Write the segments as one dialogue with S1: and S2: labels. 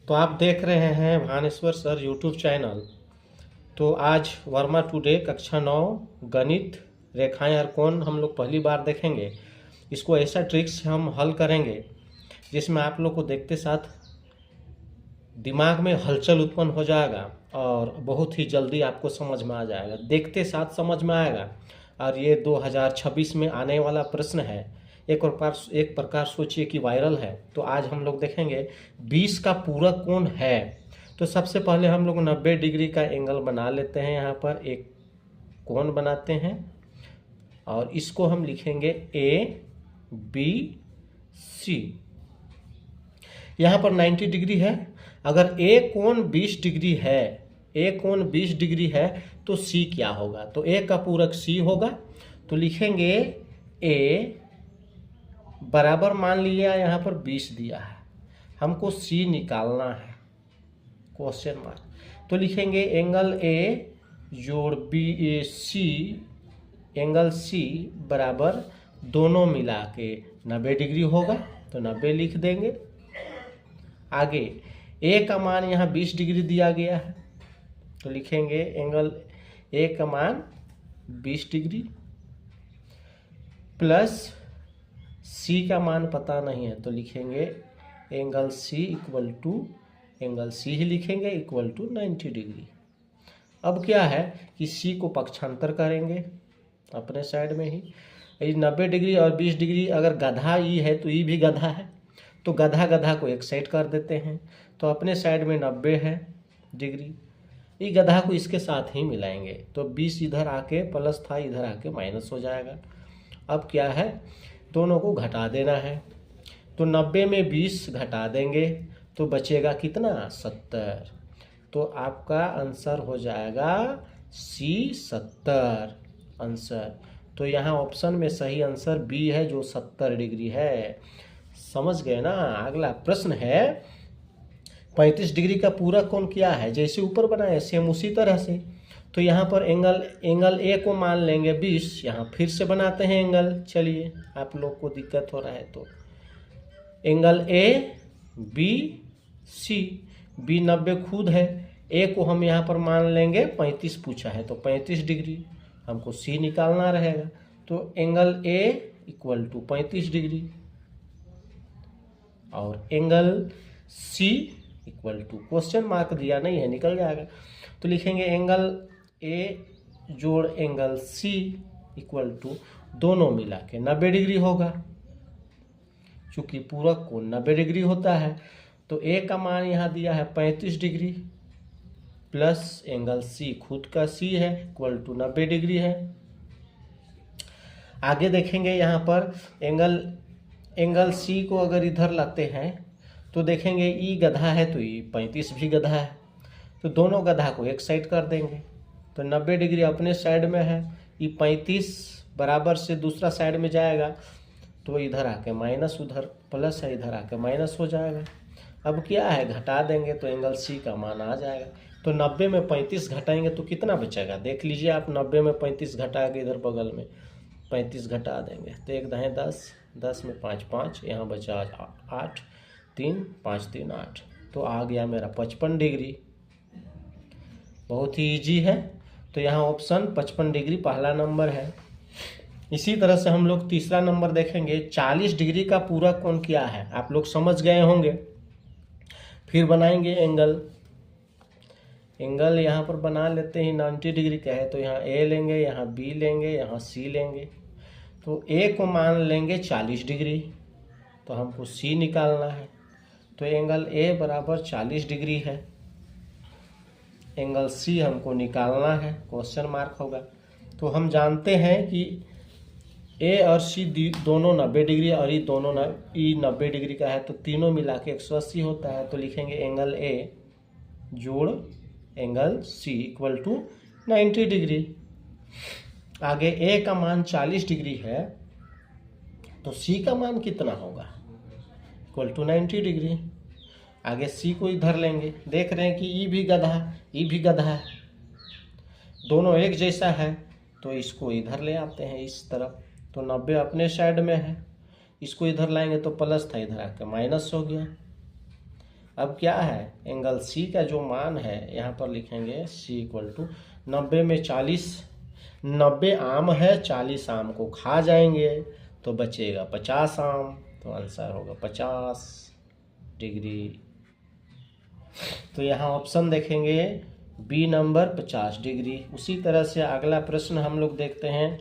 S1: तो आप देख रहे हैं भानेश्वर सर यूट्यूब चैनल। तो आज वर्मा टुडे कक्षा 9 गणित रेखाएं और कोण हम लोग पहली बार देखेंगे। इसको ऐसा ट्रिक से हम हल करेंगे जिसमें आप लोग को देखते साथ दिमाग में हलचल उत्पन्न हो जाएगा और बहुत ही जल्दी आपको समझ में आ जाएगा, देखते साथ समझ में आएगा। और ये 2026 में आने वाला प्रश्न है। एक प्रकार सोचिए कि वायरल है। तो आज हम लोग देखेंगे 20 का पूरक कोण है। तो सबसे पहले हम लोग 90 डिग्री का एंगल बना लेते हैं। यहाँ पर एक कोण बनाते हैं और इसको हम लिखेंगे ABC। यहाँ पर 90 डिग्री है। अगर ए कोण 20 डिग्री है, ए कोण 20 डिग्री है तो सी क्या होगा? तो ए का पूरक सी होगा। तो लिखेंगे ए बराबर, मान लिया यहाँ पर 20 दिया है, हमको सी निकालना है, क्वेश्चन मार्क। तो लिखेंगे एंगल ए जोड़ बी ए सी, एंगल सी बराबर दोनों मिला के 90 डिग्री होगा। तो 90 लिख देंगे। आगे ए का मान यहाँ 20 डिग्री दिया गया है, तो लिखेंगे एंगल ए का मान 20 डिग्री प्लस सी का मान पता नहीं है, तो लिखेंगे angle C equal to, angle C ही लिखेंगे, इक्वल टू 90 डिग्री। अब क्या है कि सी को पक्षांतर करेंगे अपने साइड में ही। ये 90 डिग्री और 20 डिग्री, अगर गधा ई है तो ई भी गधा है, तो गधा गधा को एक साइड कर देते हैं। तो अपने साइड में 90 है डिग्री, ये गधा को इसके साथ ही मिलाएंगे। तो 20 इधर आके प्लस था, इधर आके माइनस हो जाएगा। अब क्या है, दोनों को घटा देना है। तो 90 में 20 घटा देंगे तो बचेगा कितना? 70। तो आपका आंसर हो जाएगा सी 70 आंसर। तो यहाँ ऑप्शन में सही आंसर बी है जो 70 डिग्री है। समझ गए ना? अगला प्रश्न है 35 डिग्री का पूरक कोण क्या है? जैसे ऊपर बनाए सेम उसी तरह से। तो यहाँ पर एंगल ए को मान लेंगे 20। यहाँ फिर से बनाते हैं एंगल। चलिए, आप लोग को दिक्कत हो रहा है तो angle A B C, B 90 खुद है, ए को हम यहाँ पर मान लेंगे 35 पूछा है तो 35 डिग्री, हमको सी निकालना रहेगा। तो angle A equal to 35 degree और angle C equal to, question mark दिया नहीं है, निकल जाएगा। तो लिखेंगे एंगल ए जोड़ एंगल सी इक्वल टू दोनों मिला के 90 डिग्री होगा, चूंकि पूरक कोण 90 डिग्री होता है। तो ए का मान यहाँ दिया है 35 डिग्री प्लस एंगल सी खुद का सी है, इक्वल टू 90 डिग्री है। आगे देखेंगे यहाँ पर एंगल सी को अगर इधर लाते हैं तो देखेंगे ई गधा है तो ई 35 भी गधा है, तो दोनों गधा को एक साइड कर देंगे। तो 90 डिग्री अपने साइड में है, ई 35 बराबर से दूसरा साइड में जाएगा, तो इधर आके माइनस, उधर प्लस है, इधर आके माइनस हो जाएगा। अब क्या है, घटा देंगे तो एंगल सी का मान आ जाएगा। तो 90 में 35 घटाएंगे तो कितना बचेगा? देख लीजिए आप, 90 में 35 घटा के इधर बगल में 35 घटा देंगे तो 1 दाएँ 10, 10 में 5 5, यहाँ बचा 8, 3 5 3 8, तो आ गया मेरा 55 डिग्री। बहुत ही इजी है। तो यहाँ ऑप्शन 55 डिग्री पहला नंबर है। इसी तरह से हम लोग तीसरा नंबर देखेंगे 40 डिग्री का पूरक कोण क्या है? आप लोग समझ गए होंगे। फिर बनाएंगे एंगल यहाँ पर बना लेते हैं 90 डिग्री का है, तो यहाँ ए लेंगे, यहाँ बी लेंगे, यहाँ सी लेंगे। तो ए को मान लेंगे 40 डिग्री, तो हमको सी निकालना है। तो एंगल ए बराबर 40 डिग्री है, एंगल सी हमको निकालना है, क्वेश्चन मार्क होगा। तो हम जानते हैं कि ए और सी दोनों 90 डिग्री और ये दोनों ई 90 डिग्री का है, तो तीनों मिला के 180 होता है। तो लिखेंगे एंगल ए जोड़ angle C equal to 90 degree. आगे ए का मान 40 डिग्री है तो सी का मान कितना होगा? Equal to 90 degree. आगे सी को इधर लेंगे, देख रहे हैं कि ई भी गधा है, दोनों एक जैसा है, तो इसको इधर ले आते हैं इस तरफ। तो 90 अपने साइड में है, इसको इधर लाएंगे तो प्लस था, इधर आकर माइनस हो गया। अब क्या है, एंगल सी का जो मान है यहाँ पर लिखेंगे सी इक्वल टू 90 में 40, 90 आम है, 40 आम को खा जाएंगे तो बचेगा 50 आम, तो आंसर होगा 50 डिग्री। तो यहाँ ऑप्शन देखेंगे बी नंबर 50 डिग्री। उसी तरह से अगला प्रश्न हम लोग देखते हैं,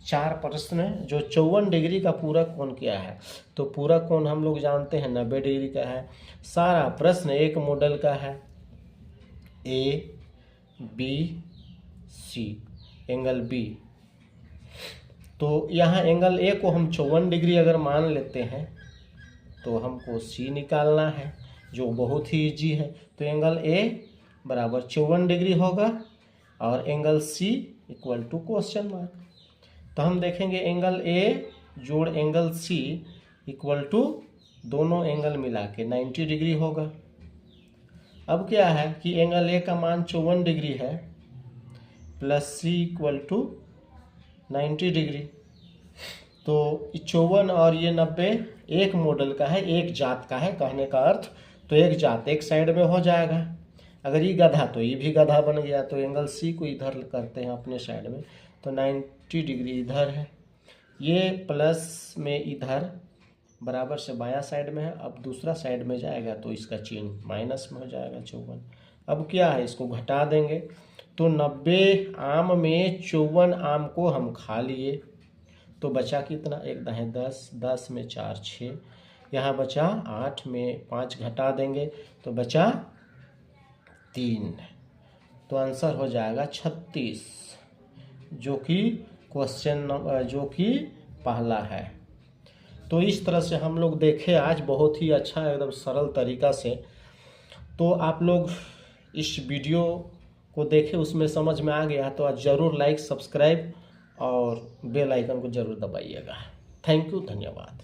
S1: 4 प्रश्न जो 54 डिग्री का पूरक कोण क्या है। तो पूरक कोण हम लोग जानते हैं 90 डिग्री का है। सारा प्रश्न एक मॉडल का है, A B C, angle B. तो यहाँ एंगल ए को हम 54 डिग्री अगर मान लेते हैं तो हमको सी निकालना है, जो बहुत ही इजी है। तो एंगल ए बराबर 54 डिग्री होगा और angle C equal to question mark. तो हम देखेंगे एंगल ए जोड़ एंगल सी इक्वल टू दोनों एंगल मिला के 90 डिग्री होगा। अब क्या है कि एंगल ए का मान 54 डिग्री है plus C equal to 90 degree. तो 54 और ये 90 एक मॉडल का है, एक जात का है, कहने का अर्थ तो एक जात एक साइड में हो जाएगा। अगर ये गधा तो ये भी गधा बन गया। तो एंगल सी को इधर करते हैं अपने साइड में, तो 90 डिग्री इधर है, ये प्लस में इधर बराबर से बायां साइड में है। अब दूसरा साइड में जाएगा तो इसका चिन्ह माइनस में हो जाएगा 54। अब क्या है, इसको घटा देंगे तो 90 आम में 54 आम को हम खा लिए तो बचा कितना, एक दाएं 10, 10 में 4 6, यहाँ बचा 8 में 5 घटा देंगे तो बचा 3। तो आंसर हो जाएगा 36, जो कि क्वेश्चन जो कि पहला है। तो इस तरह से हम लोग देखे आज, बहुत ही अच्छा एकदम सरल तरीका से। तो आप लोग इस वीडियो को देखे, उसमें समझ में आ गया तो आज ज़रूर लाइक, सब्सक्राइब और बेल आइकन को ज़रूर दबाइएगा। थैंक यू, धन्यवाद।